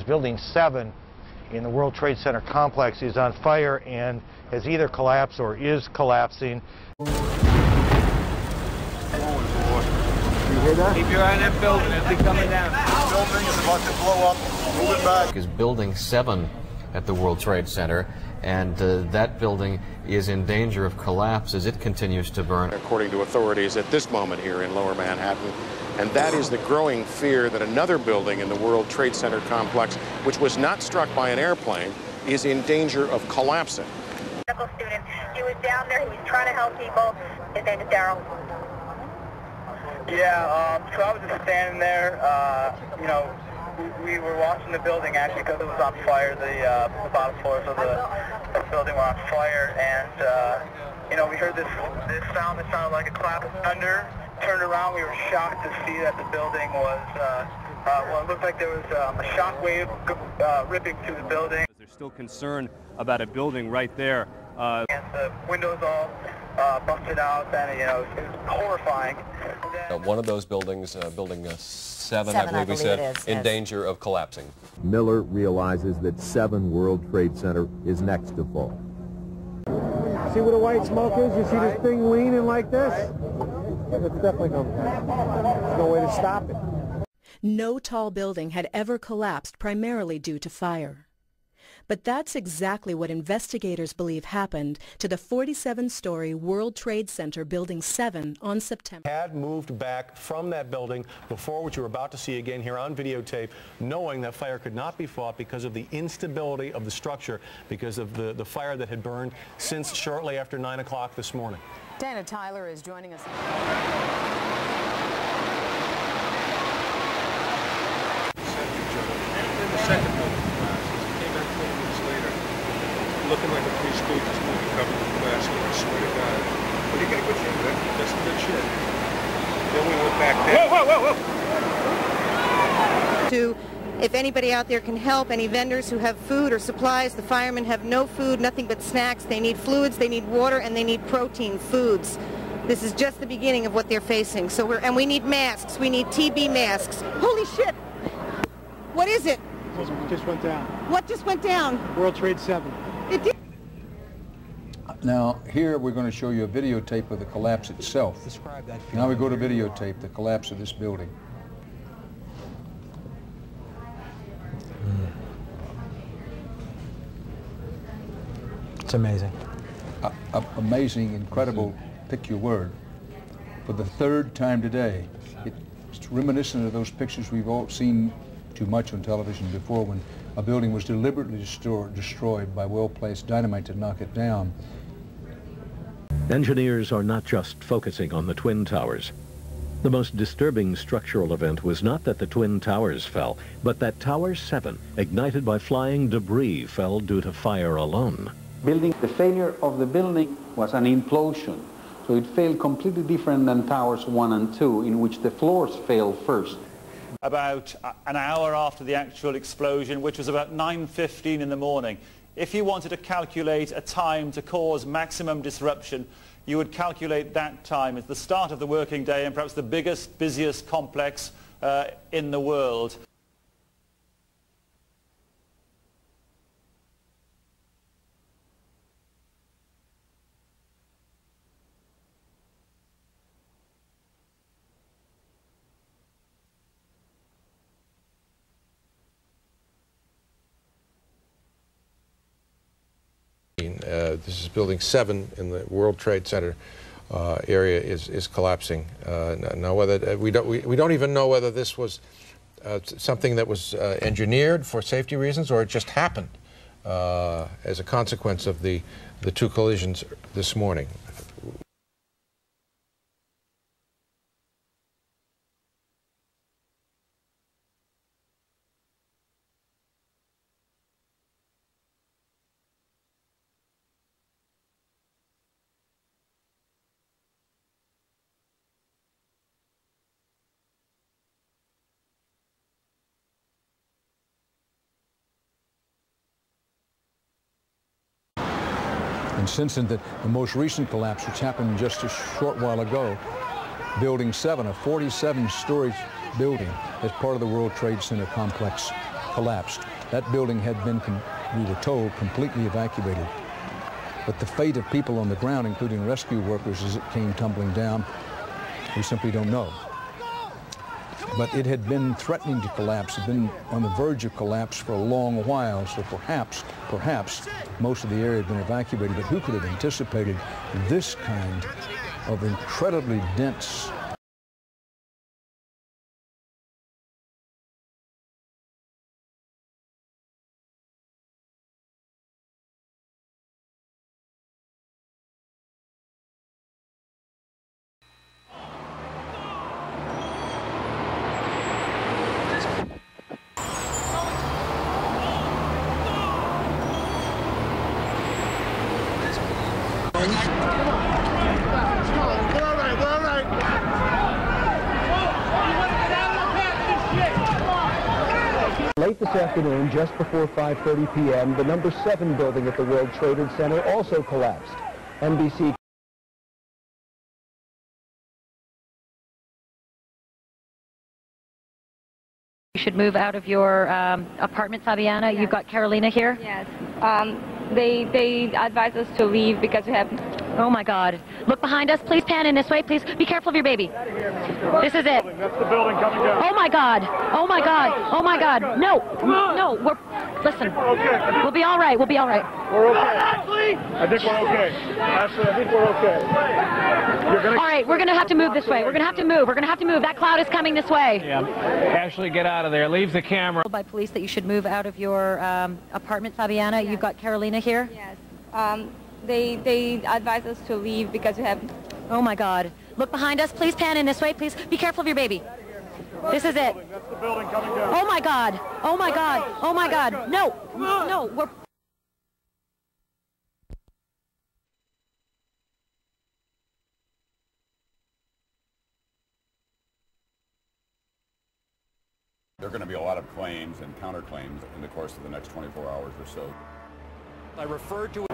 Building 7 in the World Trade Center complex is on fire and has either collapsed or is collapsing. You hear that? Keep your eye on that building. It'll be coming down. The building is about to blow up. Move it back. Is Building 7 at the World Trade Center, and that building is in danger of collapse as it continues to burn. According to authorities at this moment here in Lower Manhattan, and that is the growing fear that another building in the World Trade Center complex, which was not struck by an airplane, is in danger of collapsing. Medical student, he was down there, he was trying to help people. His name is Daryl. Yeah, so I was just standing there, you know, we were watching the building actually because it was on fire. The bottom floors of the building were on fire, and you know, we heard this sound that sounded like a clap of thunder. Turned around, we were shocked to see that the building was, well, it looked like there was a shock wave ripping through the building. There's still concern about a building right there. And the windows all busted out, and you know, it was horrifying. One of those buildings, Building 7, I believe we said, in danger of collapsing. Miller realizes that 7 World Trade Center is next to fall. See where the white smoke is? You see this thing leaning like this? It's definitely going to happen. There's no way to stop it. No tall building had ever collapsed primarily due to fire. But that's exactly what investigators believe happened to the 47-story World Trade Center Building 7 on September. Had moved back from that building before, which you're about to see again here on videotape, knowing that fire could not be fought because of the instability of the structure, because of the fire that had burned since shortly after 9 o'clock this morning. Dana Tyler is joining us. Looking like a Three Stooges movie covered in plastic, I swear to God. But he got good shit, man. That's some good shit. Then we went back there. Whoa, whoa, whoa, whoa! If anybody out there can help, any vendors who have food or supplies, the firemen have no food, nothing but snacks. They need fluids, they need water, and they need protein foods. This is just the beginning of what they're facing. So and we need masks. We need TB masks. Holy shit! What is it? It just went down. What just went down? World Trade 7. It did. Now, here we're going to show you a videotape of the collapse itself. Describe that. Now we go to videotape, the collapse of this building. It's amazing. Amazing, incredible, pick your word. For the 3rd time today, it's reminiscent of those pictures we've all seen too much on television before, when a building was deliberately destroyed by well-placed dynamite to knock it down. Engineers are not just focusing on the Twin Towers. The most disturbing structural event was not that the Twin Towers fell, but that Tower 7, ignited by flying debris, fell due to fire alone. The failure of the building was an implosion, so it failed completely different than Towers 1 and 2, in which the floors failed first. About an hour after the actual explosion, which was about 9:15 in the morning. If you wanted to calculate a time to cause maximum disruption, you would calculate that time as the start of the working day and perhaps the biggest, busiest complex in the world. This is Building 7 in the World Trade Center area is collapsing. Now, whether we don't even know whether this was something that was engineered for safety reasons or it just happened as a consequence of the 2 collisions this morning. And since the most recent collapse, which happened just a short while ago, Building 7, a 47-story building as part of the World Trade Center complex, collapsed. That building had been, we were told, completely evacuated. But the fate of people on the ground, including rescue workers, as it came tumbling down, we simply don't know. But it had been threatening to collapse, had been on the verge of collapse for a long while, so perhaps most of the area had been evacuated, but who could have anticipated this kind of incredibly dense Late this afternoon, just before 5:30 p.m., the number 7 building at the World Trade Center also collapsed. NBC You should move out of your apartment, Fabiana. Yes. You've got Carolina here? Yes. They advise us to leave because we have... Oh my God. Look behind us. Please pan in this way. Please be careful of your baby. This is it. That's the building coming down. Oh my God. Oh my God. Oh my God. No. No. Listen. Okay. We'll be all right. We'll be all right. We're okay. I think we're okay. Ashley, I think we're okay. All right. We're going to have to move this way. We're going to have to move. We're going to have to move. That cloud is coming this way. Yeah. Ashley, get out of there. Leave the camera. By police that you should move out of your apartment, Fabiana. Yes. You've got Carolina here? Yes. They advise us to leave because we have... Oh my God. Look behind us. Please pan in this way. Please be careful of your baby. This is it. That's the building coming down. Oh my God. Oh my God. Oh my God. No. No. We're... There are going to be a lot of claims and counterclaims in the course of the next 24 hours or so. I referred to it.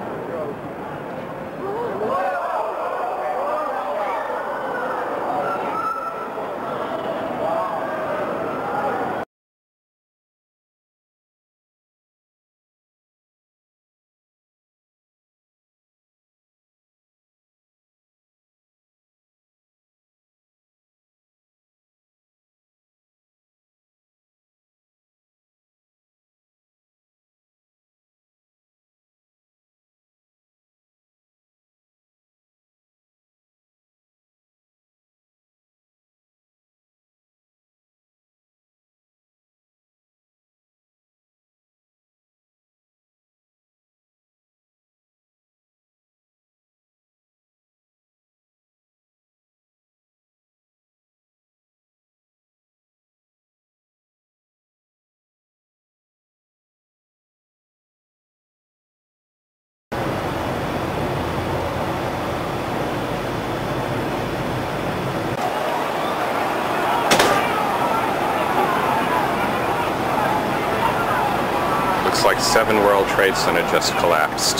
Looks like 7 World Trade Center just collapsed.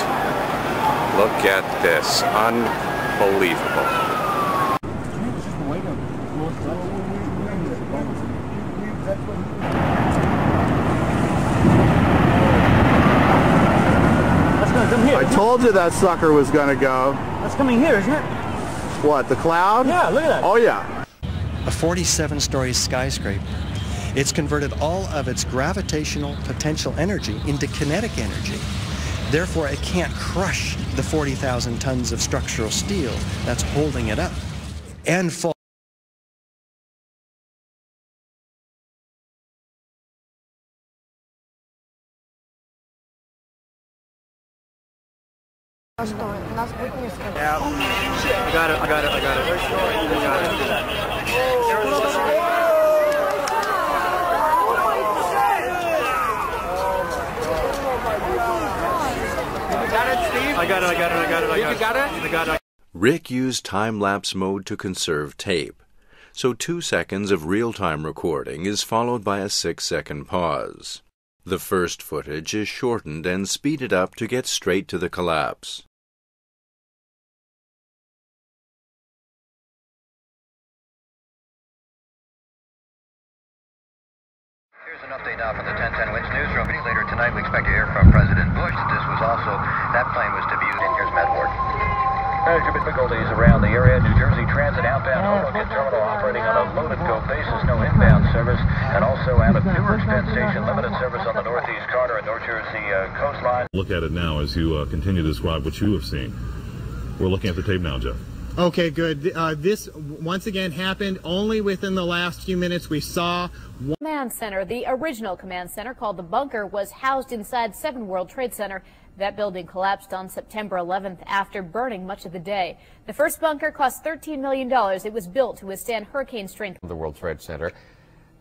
Look at this. Unbelievable. That's gonna come here. I told you that sucker was gonna go. That's coming here, isn't it? What, the cloud? Yeah, look at that. Oh yeah. A 47-story skyscraper. It's converted all of its gravitational potential energy into kinetic energy. Therefore, it can't crush the 40,000 tons of structural steel that's holding it up and fall. Yeah. I got it. I got it. Rick used time-lapse mode to conserve tape, so 2 seconds of real-time recording is followed by a 6-second pause. The first footage is shortened and speeded up to get straight to the collapse. Here's an update now from the 1010 Winds newsroom. Later tonight, we expect to hear from President Bush. That plane was to be used in here's Matt Ward. Major difficulties around the area. New Jersey Transit outbound Hoboken Terminal operating on a load-and-go basis, no inbound service, and also out of Newark Penn Station, limited service on the Northeast Corridor and North Jersey coastline. Look at it now as you continue to describe what you have seen. We're looking at the tape now, Jeff. Okay, good. This once again happened only within the last few minutes. We saw one command center. The original command center, called the Bunker, was housed inside 7 World Trade Center. That building collapsed on September 11th after burning much of the day. The first bunker cost $13 million. It was built to withstand hurricane strength. The World Trade Center.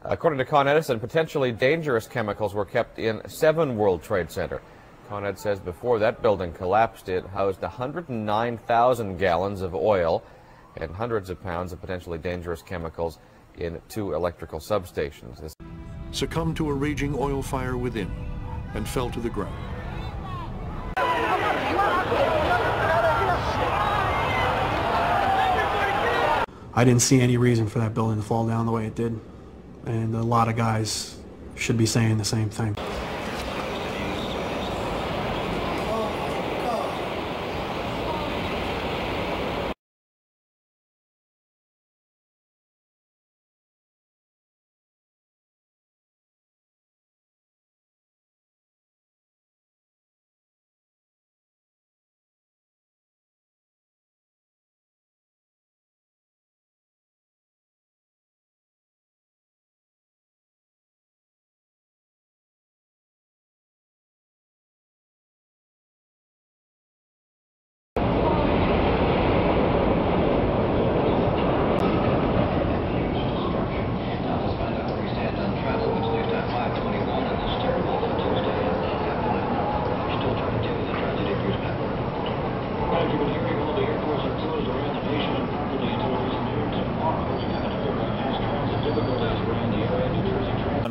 According to Con Edison, potentially dangerous chemicals were kept in 7 World Trade Center. Con Ed says before that building collapsed, it housed 109,000 gallons of oil and hundreds of pounds of potentially dangerous chemicals in 2 electrical substations. Succumbed to a raging oil fire within and fell to the ground. I didn't see any reason for that building to fall down the way it did, and a lot of guys should be saying the same thing.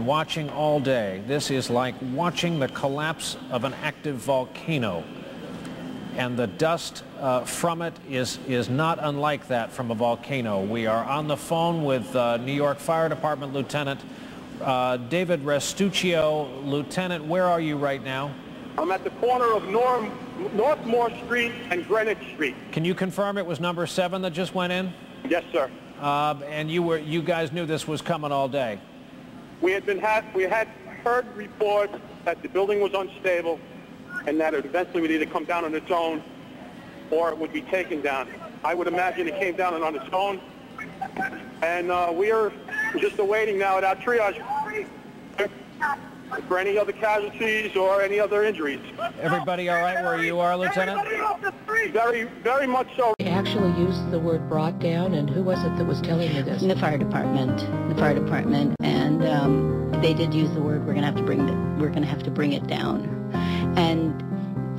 Watching all day. This is like watching the collapse of an active volcano, and the dust from it is not unlike that from a volcano. We are on the phone with New York Fire Department Lieutenant David Restuccio. Lieutenant, where are you right now? I'm at the corner of Northmore Street and Greenwich Street. Can you confirm it was number 7 that just went in? Yes, sir. And you guys knew this was coming all day? We had heard reports that the building was unstable and that it eventually would either come down on its own or it would be taken down. I would imagine it came down on its own, and we are just awaiting now at our triage for any other casualties or any other injuries. Everybody all right where you are, Lieutenant? Very, very much so. They actually used the word brought down, and who was it that was telling you this? The fire department. And they did use the word, we're going to have to bring it down. And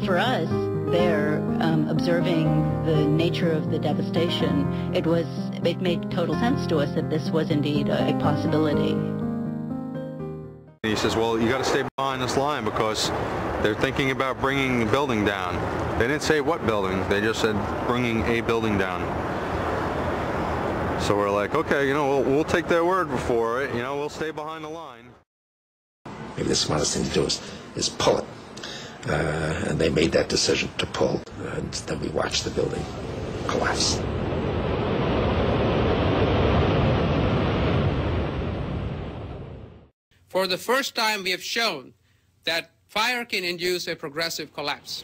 for us, there, observing the nature of the devastation, it made total sense to us that this was indeed a possibility. He says, well, you got to stay behind this line because they're thinking about bringing the building down. They didn't say what building, they just said bringing a building down. So we're like, okay, we'll take their word for it, we'll stay behind the line. Maybe the smartest thing to do is pull it. And they made that decision to pull, and then we watched the building collapse. For the first time, we have shown that fire can induce a progressive collapse.